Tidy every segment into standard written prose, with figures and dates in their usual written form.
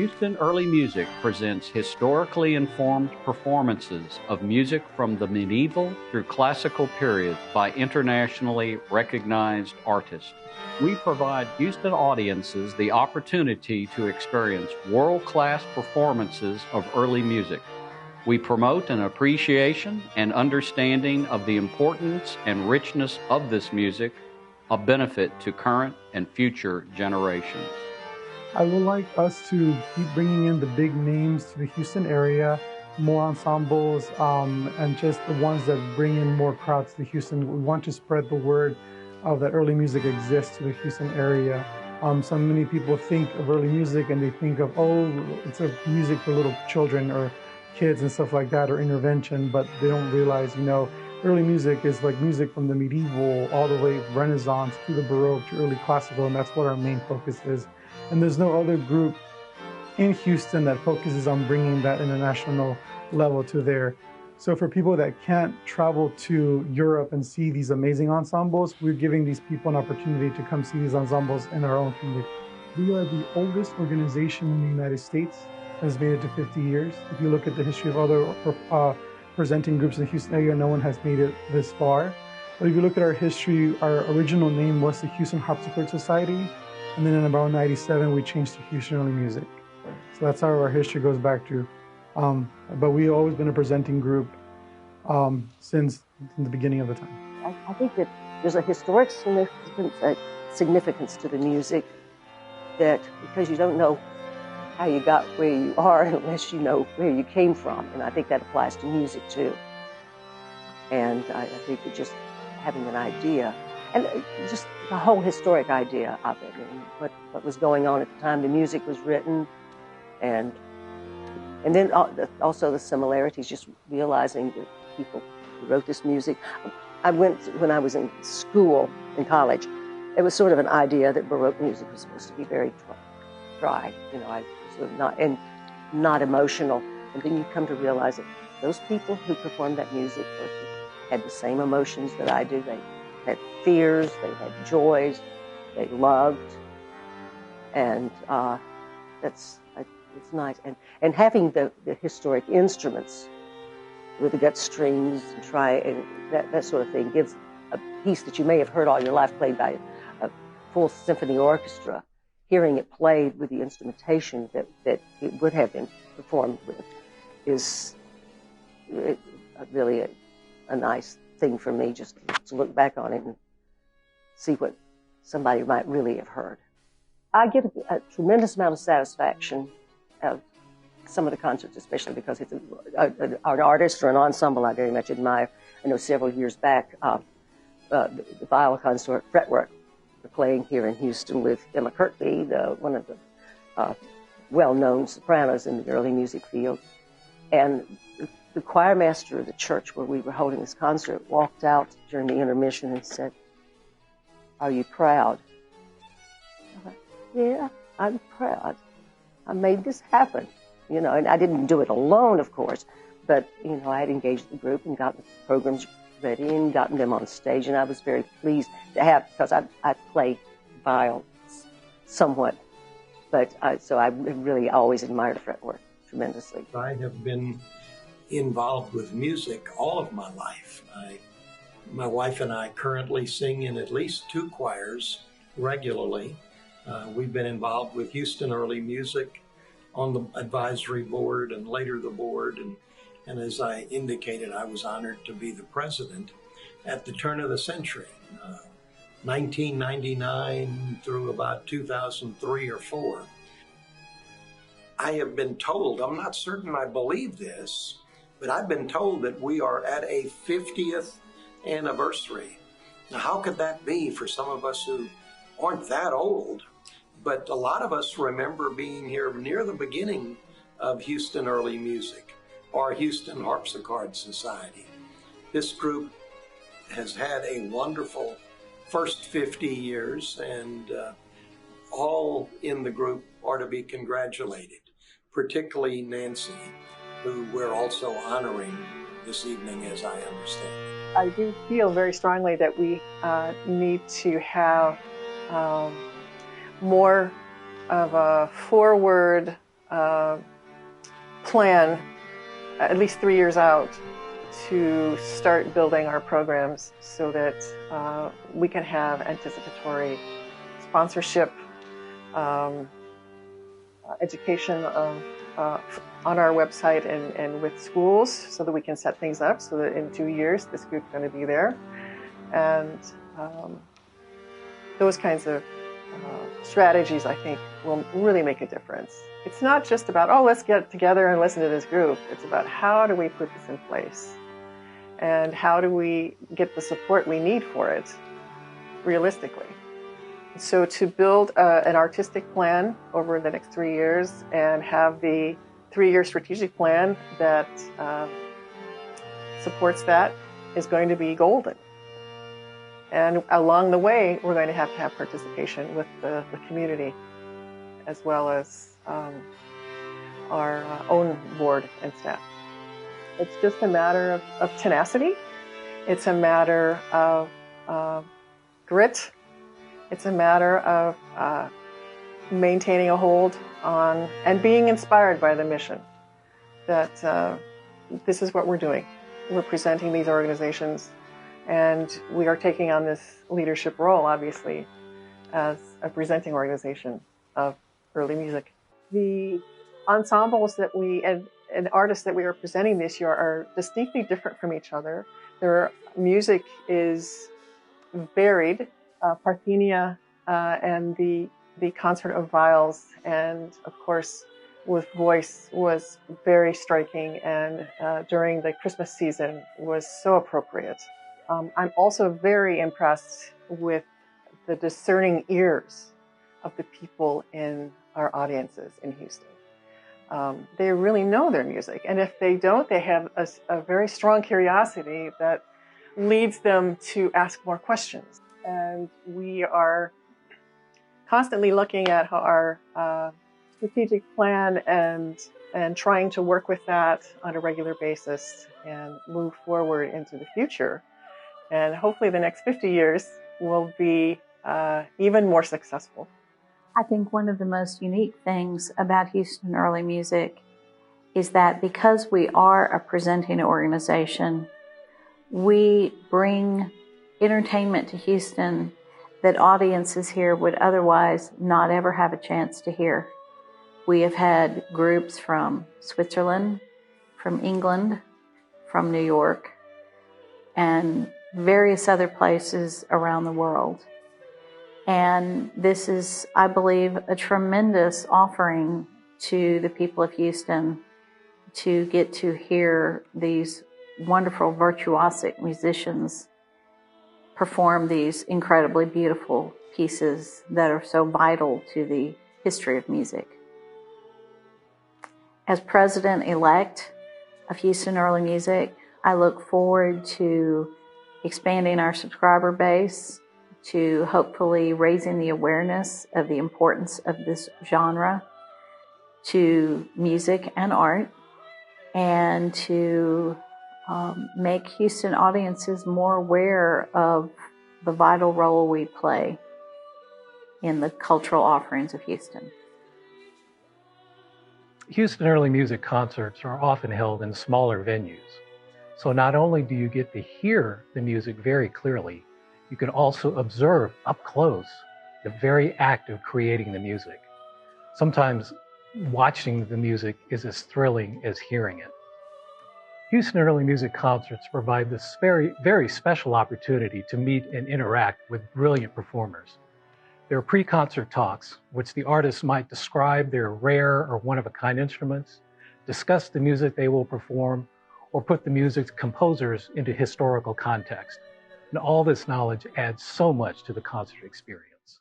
Houston Early Music presents historically informed performances of music from the medieval through classical period by internationally recognized artists. We provide Houston audiences the opportunity to experience world-class performances of early music. We promote an appreciation and understanding of the importance and richness of this music, a benefit to current and future generations. I would like us to keep bringing in the big names to the Houston area, more ensembles, and just the ones that bring in more crowds to Houston. We want to spread the word of that early music exists to the Houston area. So many people think of early music and they think of, oh, it's a music for little children or kids and stuff like that, or intervention, but they don't realize, early music is like music from the medieval all the way Renaissance to the Baroque to early classical, and that's what our main focus is. And there's no other group in Houston that focuses on bringing that international level to there. So for people that can't travel to Europe and see these amazing ensembles, we're giving these people an opportunity to come see these ensembles in our own community. We are the oldest organization in the United States that has made it to 50 years. If you look at the history of other presenting groups in the Houston area, no one has made it this far. But if you look at our history, our original name was the Houston Harpsichord Society. And then in about 97, we changed to Houston Early Music. So that's how our history goes back to. But we've always been a presenting group since the beginning of the time. I think that there's a historic significance to the music, that because you don't know how you got where you are unless you know where you came from. And I think that applies to music too. And I think that just having an idea, and just the whole historic idea of it, and what was going on at the time the music was written, and then also the similarities, just realizing that people who wrote this music. When I was in school, in college, it was sort of an idea that Baroque music was supposed to be very dry, I sort of not emotional. And then you come to realize that those people who performed that music had the same emotions that I do. They had fears, they had joys, they loved, and it's nice. And having the historic instruments with the gut strings and that sort of thing gives a piece that you may have heard all your life played by a full symphony orchestra. Hearing it played with the instrumentation that it would have been performed with is really a nice thing for me, just to look back on it and see what somebody might really have heard. I get a tremendous amount of satisfaction out of some of the concerts, especially because it's an artist or an ensemble I very much admire. I know several years back, the Viola Consort Fretwork were playing here in Houston with Emma Kirkby, one of the well-known sopranos in the early music field. And the choir master of the church where we were holding this concert walked out during the intermission and said, "Are you proud?" I thought, "Yeah, I'm proud. I made this happen." And I didn't do it alone, of course, but, I had engaged the group and gotten the programs ready and gotten them on stage, and I was very pleased to have, because I play viol somewhat, but so I really always admired fretwork tremendously. I have been involved with music all of my life. My wife and I currently sing in at least 2 choirs regularly. We've been involved with Houston Early Music on the advisory board and later the board. And as I indicated, I was honored to be the president at the turn of the century, 1999 through about 2003 or 4. I have been told, I'm not certain I believe this, but I've been told that we are at a 50th anniversary. Now, how could that be for some of us who aren't that old? But a lot of us remember being here near the beginning of Houston Early Music or Houston Harpsichord Society. This group has had a wonderful first 50 years, and all in the group are to be congratulated, particularly Nancy, who we're also honoring this evening, as I understand. I do feel very strongly that we need to have more of a forward plan at least 3 years out to start building our programs so that we can have anticipatory sponsorship, education on our website and with schools so that we can set things up so that in 2 years this group's going to be there. And those kinds of strategies, I think, will really make a difference. It's not just about, oh, let's get together and listen to this group. It's about how do we put this in place? And how do we get the support we need for it realistically? So to build an artistic plan over the next 3 years and have the 3-year strategic plan that supports that is going to be golden. And along the way, we're going to have participation with the community as well as our own board and staff. It's just a matter of tenacity. It's a matter of grit. It's a matter of maintaining a hold on and being inspired by the mission that this is what we're doing. We're presenting these organizations, and we are taking on this leadership role, obviously, as a presenting organization of early music. The ensembles that and artists that we are presenting this year are distinctly different from each other. Their music is varied. Parthenia and the concert of viols and, of course, with voice was very striking, and during the Christmas season was so appropriate. I'm also very impressed with the discerning ears of the people in our audiences in Houston. They really know their music, and if they don't, they have a very strong curiosity that leads them to ask more questions. And we are constantly looking at how our strategic plan and trying to work with that on a regular basis and move forward into the future. And hopefully the next 50 years will be even more successful. I think one of the most unique things about Houston Early Music is that because we are a presenting organization, we bring entertainment to Houston that audiences here would otherwise not ever have a chance to hear. We have had groups from Switzerland, from England, from New York, and various other places around the world. And this is, I believe, a tremendous offering to the people of Houston to get to hear these wonderful virtuosic musicians perform these incredibly beautiful pieces that are so vital to the history of music. As president-elect of Houston Early Music, I look forward to expanding our subscriber base, to hopefully raising the awareness of the importance of this genre to music and art, and to make Houston audiences more aware of the vital role we play in the cultural offerings of Houston. Houston Early Music concerts are often held in smaller venues. So not only do you get to hear the music very clearly, you can also observe up close the very act of creating the music. Sometimes watching the music is as thrilling as hearing it. Houston Early Music concerts provide this very, very special opportunity to meet and interact with brilliant performers. There are pre-concert talks, which the artists might describe their rare or one-of-a-kind instruments, discuss the music they will perform, or put the music's composers into historical context. And all this knowledge adds so much to the concert experience.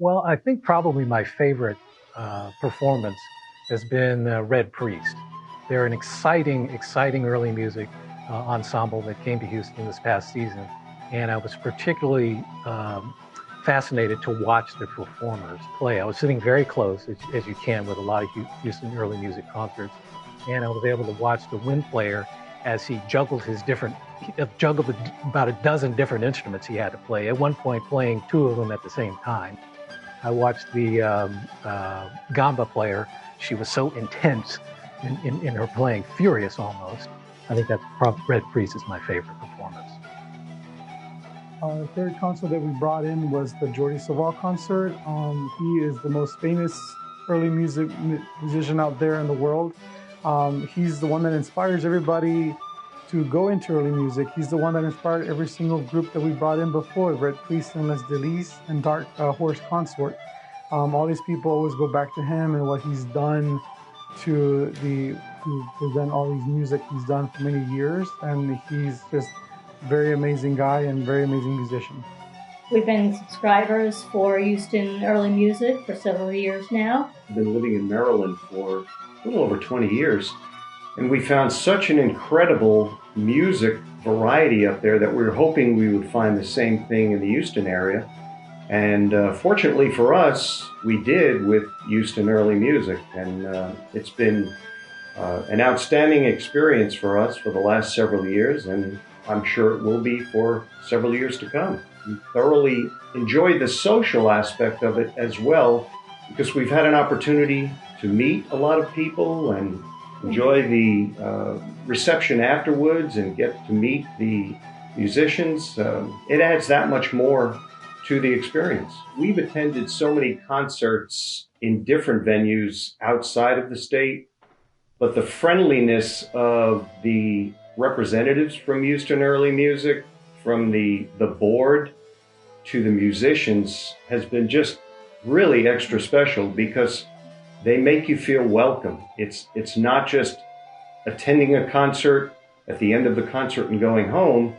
Well, I think probably my favorite performance has been Red Priest. They're an exciting early music ensemble that came to Houston this past season, and I was particularly fascinated to watch the performers play. I was sitting very close, as you can with a lot of Houston Early Music concerts, and I was able to watch the wind player as he juggled about a dozen different instruments he had to play, at one point playing 2 of them at the same time. I watched the gamba player She was so intense in her playing, furious almost. I think that's Red Priest is my favorite performance. The third concert that we brought in was the Jordi Savall concert. He is the most famous early musician out there in the world. He's the one that inspires everybody to go into early music. He's the one that inspired every single group that we brought in before, Red Priest and Les Delis and Dark Horse Consort. All these people always go back to him and what he's done to present all these music he's done for many years, and he's just a very amazing guy and very amazing musician. We've been subscribers for Houston Early Music for several years now. I've been living in Maryland for a little over 20 years, and we found such an incredible music variety up there that we were hoping we would find the same thing in the Houston area. And fortunately for us, we did with Houston Early Music, and it's been an outstanding experience for us for the last several years, and I'm sure it will be for several years to come. We thoroughly enjoyed the social aspect of it as well, because we've had an opportunity to meet a lot of people and enjoy the reception afterwards and get to meet the musicians. It adds that much more to the experience. We've attended so many concerts in different venues outside of the state, but the friendliness of the representatives from Houston Early Music, from the board to the musicians, has been just really extra special, because they make you feel welcome. It's not just attending a concert at the end of the concert and going home.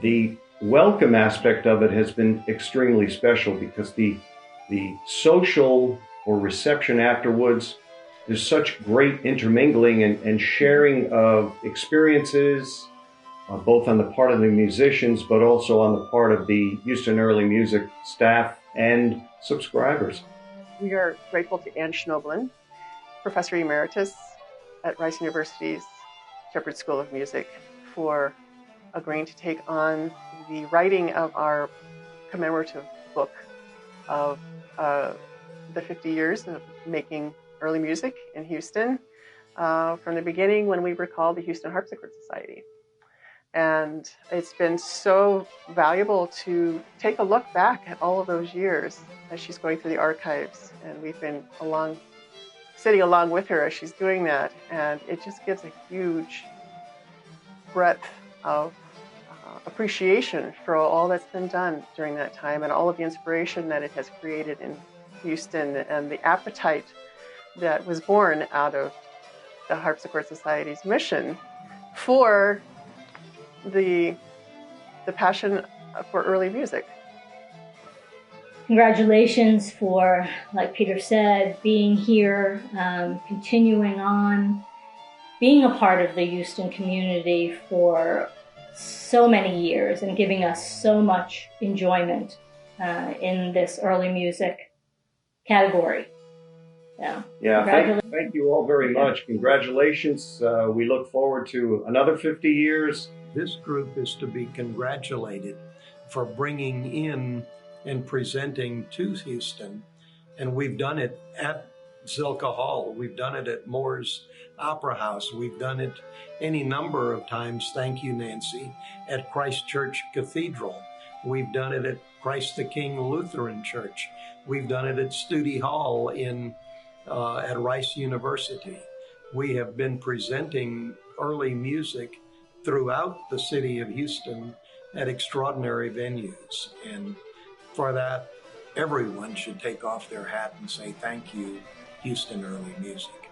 The welcome aspect of it has been extremely special, because the social or reception afterwards, there's such great intermingling and sharing of experiences, both on the part of the musicians, but also on the part of the Houston Early Music staff and subscribers. We are grateful to Anne Schnoebelen, Professor Emeritus at Rice University's Shepherd School of Music, for agreeing to take on the writing of our commemorative book of the 50 years of making early music in Houston, from the beginning when we were called the Houston Harpsichord Society. And it's been so valuable to take a look back at all of those years as she's going through the archives. And we've been sitting along with her as she's doing that. And it just gives a huge breadth of appreciation for all that's been done during that time, and all of the inspiration that it has created in Houston, and the appetite that was born out of the Harpsichord Society's mission for the passion for early music. Congratulations for, like Peter said, being here, continuing on, being a part of the Houston community for so many years, and giving us so much enjoyment in this early music category. Yeah, thank you all very much. Congratulations. We look forward to another 50 years. This group is to be congratulated for bringing in and presenting to Houston. And we've done it at Zilka Hall. We've done it at Moore's Opera House. We've done it any number of times, thank you, Nancy, at Christ Church Cathedral. We've done it at Christ the King Lutheran Church. We've done it at Studi Hall at Rice University. We have been presenting early music throughout the city of Houston at extraordinary venues. And for that, everyone should take off their hat and say thank you, Houston Early Music.